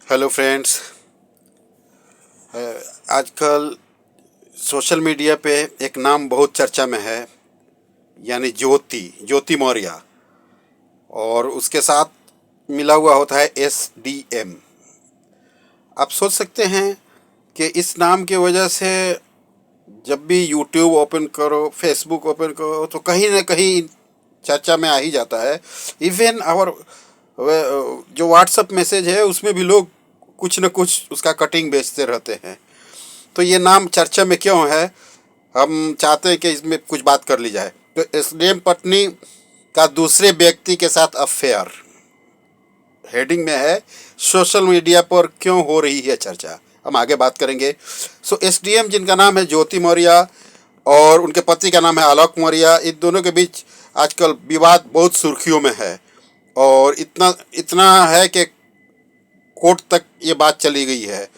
Hello friends. आजकल social media पे एक नाम बहुत चर्चा में है, यानी ज्योति मौर्य। और उसके साथ मिला हुआ होता है SDM। आप सोच सकते हैं कि इस नाम की वजह से जब भी यूट्यूब ओपन करो, फेसबुक ओपन करो, तो कहीं ना कहीं चर्चा में आ ही जाता है। इवन और जो व्हाट्सअप मैसेज है उसमें भी लोग कुछ न कुछ उसका कटिंग बेचते रहते हैं। तो ये नाम चर्चा में क्यों है, हम चाहते हैं कि इसमें कुछ बात कर ली जाए। तो SDM पत्नी का दूसरे व्यक्ति के साथ अफेयर हेडिंग में है, सोशल मीडिया पर क्यों हो रही है चर्चा। हम आगे बात करेंगे। SDM जिनका नाम है ज्योति मौर्य और उनके पति का नाम है आलोक मौर्य, इन दोनों के बीच आजकल विवाद बहुत सुर्खियों में है। और इतना इतना है कि कोर्ट तक ये बात चली गई है।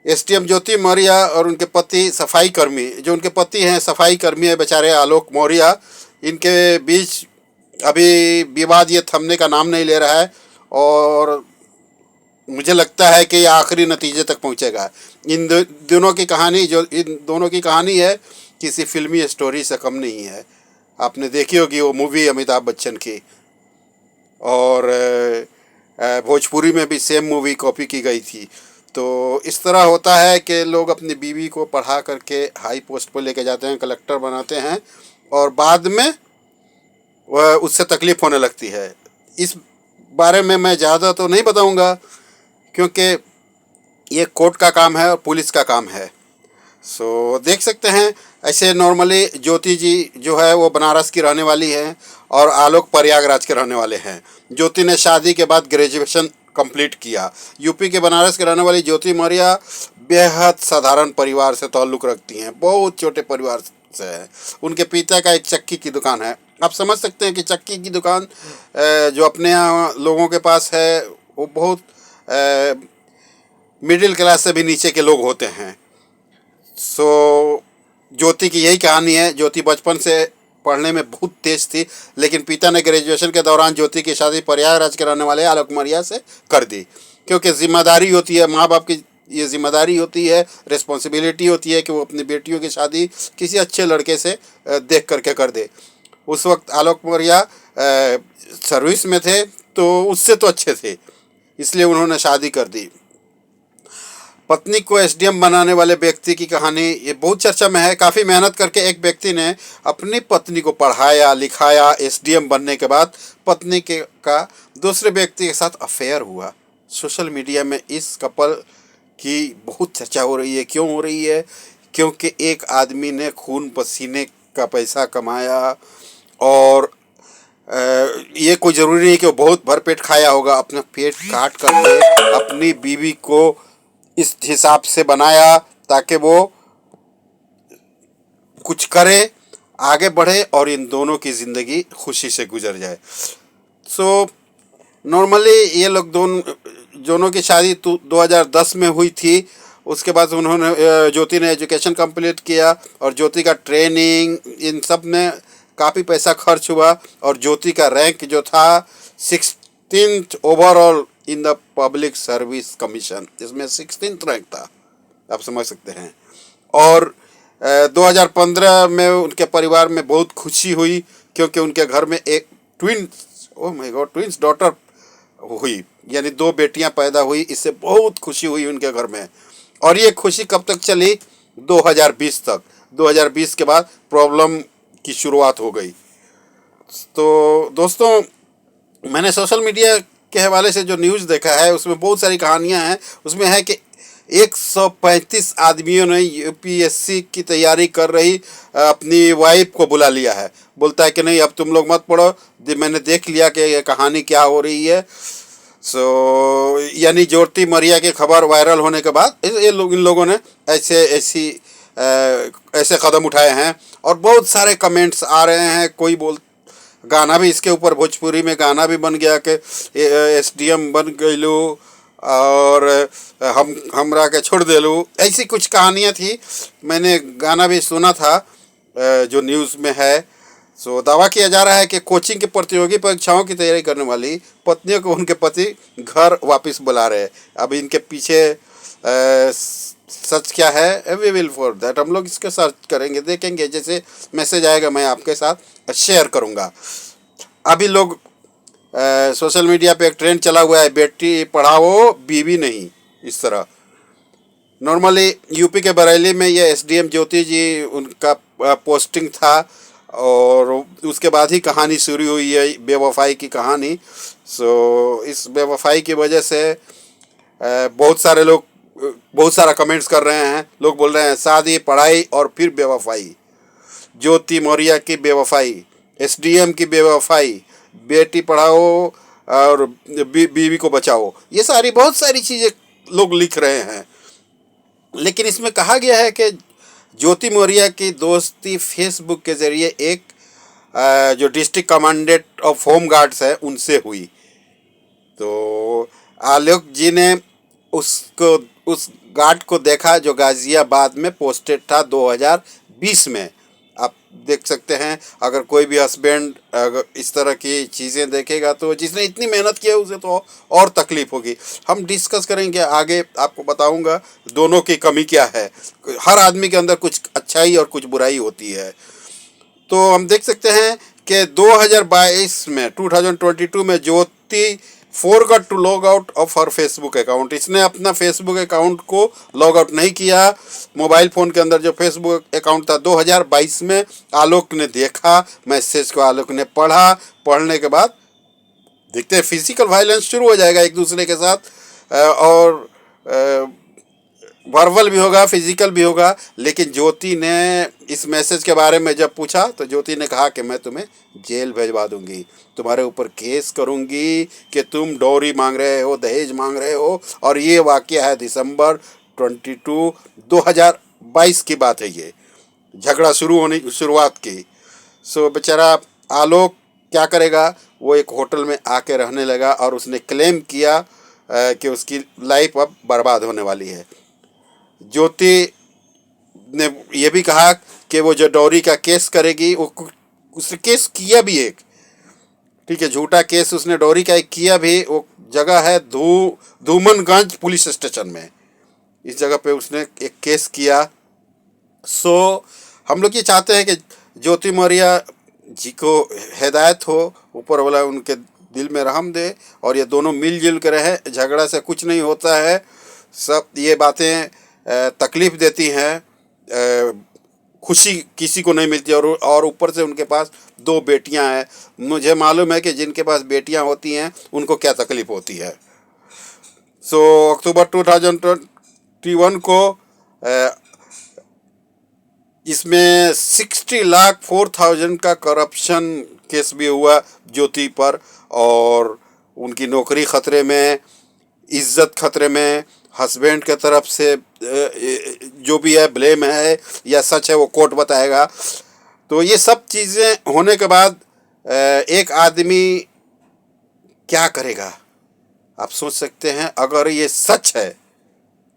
SDM ज्योति मौर्य और उनके पति सफाई कर्मी, जो उनके पति हैं सफाई कर्मी है बेचारे आलोक मौर्य, इनके बीच अभी विवाद ये थमने का नाम नहीं ले रहा है। और मुझे लगता है कि ये आखिरी नतीजे तक पहुंचेगा। दोनों की कहानी, जो इन दोनों की कहानी है, किसी फिल्मी स्टोरी से कम नहीं है। आपने देखी होगी वो मूवी अमिताभ बच्चन की, और भोजपुरी में भी सेम मूवी कॉपी की गई थी। तो इस तरह होता है कि लोग अपनी बीवी को पढ़ा करके हाई पोस्ट पर लेके जाते हैं, कलेक्टर बनाते हैं, और बाद में वह उससे तकलीफ़ होने लगती है। इस बारे में मैं ज़्यादा तो नहीं बताऊंगा, क्योंकि ये कोर्ट का काम है और पुलिस का काम है। सो देख सकते हैं। ऐसे नॉर्मली ज्योति जी जो है वो बनारस की रहने वाली हैं और आलोक प्रयागराज के रहने वाले हैं। ज्योति ने शादी के बाद ग्रेजुएशन कंप्लीट किया। यूपी के बनारस के रहने वाली ज्योति मौर्य बेहद साधारण परिवार से ताल्लुक़ रखती हैं, बहुत छोटे परिवार से है। उनके पिता का एक चक्की की दुकान है। आप समझ सकते हैं कि चक्की की दुकान जो अपने यहाँ लोगों के पास है वो बहुत मिडिल क्लास से भी नीचे के लोग होते हैं। सो ज्योति की यही कहानी है। ज्योति बचपन से पढ़ने में बहुत तेज थी, लेकिन पिता ने ग्रेजुएशन के दौरान ज्योति की शादी प्रयागराज के रहने वाले आलोक मौर्य से कर दी, क्योंकि जिम्मेदारी होती है, माँ बाप की ये जिम्मेदारी होती है, रिस्पॉन्सिबिलिटी होती है कि वो अपनी बेटियों की शादी किसी अच्छे लड़के से देख करके कर दे। उस वक्त आलोक मौर्य सर्विस में थे, तो उससे तो अच्छे थे, इसलिए उन्होंने शादी कर दी। पत्नी को SDM बनाने वाले व्यक्ति की कहानी ये बहुत चर्चा में है। काफ़ी मेहनत करके एक व्यक्ति ने अपनी पत्नी को पढ़ाया लिखाया। SDM बनने के बाद पत्नी के का दूसरे व्यक्ति के साथ अफेयर हुआ। सोशल मीडिया में इस कपल की बहुत चर्चा हो रही है। क्यों हो रही है? क्योंकि एक आदमी ने खून पसीने का पैसा कमाया, और ये कोई ज़रूरी नहीं कि वो बहुत भरपेट खाया होगा। अपना पेट काट करके अपनी बीवी को इस हिसाब से बनाया ताकि वो कुछ करे, आगे बढ़े और इन दोनों की ज़िंदगी खुशी से गुजर जाए। सो नॉर्मली ये लोग दोनों की शादी 2010 में हुई थी। उसके बाद उन्होंने ज्योति ने एजुकेशन कंप्लीट किया, और ज्योति का ट्रेनिंग इन सब में काफ़ी पैसा खर्च हुआ, और ज्योति का रैंक जो था 16th overall in the public service commission, इसमें 16th रैंक था। आप समझ सकते हैं। और 2015 में उनके परिवार में बहुत खुशी हुई, क्योंकि उनके घर में एक ट्विंस डॉटर हुई, यानी 2 बेटियां पैदा हुई। इससे बहुत खुशी हुई उनके घर में। और ये खुशी कब तक चली? 2020 तक। 2020 के बाद प्रॉब्लम की शुरुआत हो गई। तो दोस्तों, मैंने सोशल मीडिया के हवाले से जो न्यूज़ देखा है उसमें बहुत सारी कहानियां हैं। उसमें है कि 135 आदमियों ने UPSC की तैयारी कर रही अपनी वाइफ को बुला लिया है। बोलता है कि नहीं, अब तुम लोग मत पढ़ो, मैंने देख लिया कि ये कहानी क्या हो रही है। यानी ज्योति मौर्य की खबर वायरल होने के बाद इन लोगों ने ऐसे कदम उठाए हैं। और बहुत सारे कमेंट्स आ रहे हैं। कोई गाना भी इसके ऊपर भोजपुरी में गाना भी बन गया कि SDM बन गईलू और हमरा के छोड़ देलू, ऐसी कुछ कहानियाँ थी। मैंने गाना भी सुना था जो न्यूज़ में है। सो दावा किया जा रहा है कि कोचिंग की प्रतियोगी परीक्षाओं की तैयारी करने वाली पत्नियों को उनके पति घर वापस बुला रहे हैं। अब इनके पीछे सच क्या है, वी विल फॉर दैट, हम लोग इसके सर्च करेंगे, देखेंगे, जैसे मैसेज आएगा मैं आपके साथ शेयर करूँगा। अभी लोग सोशल मीडिया पे एक ट्रेंड चला हुआ है, बेटी पढ़ाओ बीवी नहीं, इस तरह। नॉर्मली यूपी के बरेली में ये एसडीएम ज्योति जी उनका पोस्टिंग था, और उसके बाद ही कहानी शुरू हुई है, बेवफाई की कहानी। सो इस बेवफाई की वजह से बहुत सारे लोग बहुत सारा कमेंट्स कर रहे हैं। लोग बोल रहे हैं शादी, पढ़ाई और फिर बेवफाई, ज्योति मौर्य की बेवफाई, एसडीएम की बेवफाई, बेटी पढ़ाओ और बीवी को बचाओ, ये सारी बहुत सारी चीज़ें लोग लिख रहे हैं। लेकिन इसमें कहा गया है कि ज्योति मौर्य की दोस्ती फेसबुक के ज़रिए एक जो district commandant of home guards है उनसे हुई। तो आलोक जी ने उस गार्ड को देखा जो गाज़ियाबाद में पोस्टेड था 2020 में। आप देख सकते हैं, अगर कोई भी हस्बैंड अगर इस तरह की चीज़ें देखेगा तो जिसने इतनी मेहनत की है उसे तो और तकलीफ़ होगी। हम डिस्कस करेंगे आगे, आपको बताऊंगा दोनों की कमी क्या है। हर आदमी के अंदर कुछ अच्छाई और कुछ बुराई होती है। तो हम देख सकते हैं कि 2022 में Jyoti forgot to log out of her Facebook account. इसने अपना फेसबुक अकाउंट को लॉग आउट नहीं किया। मोबाइल फ़ोन के अंदर जो फेसबुक अकाउंट था 2022 में आलोक ने देखा, मैसेज को आलोक ने पढ़ा। पढ़ने के बाद देखते हैं फिजिकल वायलेंस शुरू हो जाएगा एक दूसरे के साथ, और वर्बल भी होगा, फिजिकल भी होगा। लेकिन ज्योति ने इस मैसेज के बारे में जब पूछा तो ज्योति ने कहा कि मैं तुम्हें जेल भेजवा दूंगी, तुम्हारे ऊपर केस करूंगी कि तुम डोरी मांग रहे हो, दहेज मांग रहे हो। और ये वाकया है दिसंबर 2022 की बात है, ये झगड़ा शुरुआत की। सो बेचारा आलोक क्या करेगा, वो एक होटल में आके रहने लगा और उसने क्लेम किया कि उसकी लाइफ अब बर्बाद होने वाली है। ज्योति ने यह भी कहा कि वो जो डॉरी का केस करेगी, वो उसने केस किया भी एक, ठीक है, झूठा केस उसने डॉरी का एक किया भी। वो जगह है धूमनगंज पुलिस स्टेशन में, इस जगह पे उसने एक केस किया। सो हम लोग ये चाहते हैं कि ज्योति मौर्य जी को हिदायत हो, ऊपर वाला उनके दिल में रहम दे और ये दोनों मिलजुल के रहे। झगड़ा से कुछ नहीं होता है, सब ये बातें तकलीफ़ देती हैं, खुशी किसी को नहीं मिलती। और ऊपर से उनके पास 2 बेटियां हैं। मुझे मालूम है कि जिनके पास बेटियां होती हैं उनको क्या तकलीफ़ होती है। सो अक्टूबर 2021 को इसमें 60,04,000 का करप्शन केस भी हुआ ज्योति पर, और उनकी नौकरी ख़तरे में, इज्जत खतरे में। हस्बैंड के तरफ से जो भी है ब्लेम है या सच है वो कोर्ट बताएगा। तो ये सब चीज़ें होने के बाद एक आदमी क्या करेगा, आप सोच सकते हैं। अगर ये सच है,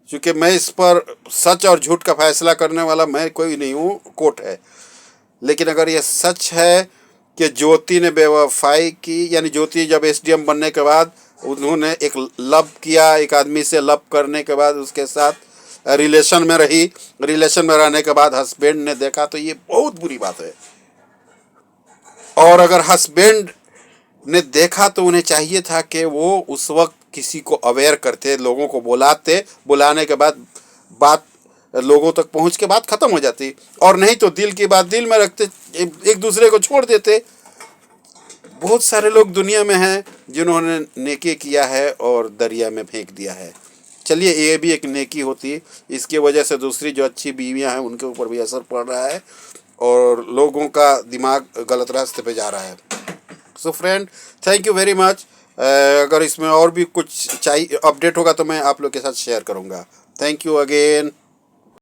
क्योंकि मैं इस पर सच और झूठ का फैसला करने वाला मैं कोई नहीं हूँ, कोर्ट है। लेकिन अगर ये सच है कि ज्योति ने बेवफाई की, यानी ज्योति जब एसडीएम बनने के बाद उन्होंने एक लव किया, एक आदमी से लव करने के बाद उसके साथ रिलेशन में रही, रिलेशन में रहने के बाद हस्बैंड ने देखा, तो ये बहुत बुरी बात है। और अगर हस्बैंड ने देखा तो उन्हें चाहिए था कि वो उस वक्त किसी को अवेयर करते, लोगों को बुलाते, बुलाने के बाद बात लोगों तक पहुंच के बात ख़त्म हो जाती। और नहीं तो दिल की बात दिल में रखते, एक दूसरे को छोड़ देते। बहुत सारे लोग दुनिया में हैं जिन्होंने नेकी किया है और दरिया में फेंक दिया है। चलिए, ये भी एक नेकी होती है, इसकी वजह से दूसरी जो अच्छी बीवियां हैं उनके ऊपर भी असर पड़ रहा है और लोगों का दिमाग गलत रास्ते पे जा रहा है। So friend, thank you very much. अगर इसमें और भी कुछ चाहिए अपडेट होगा तो मैं आप लोग के साथ शेयर करूँगा। Thank you again.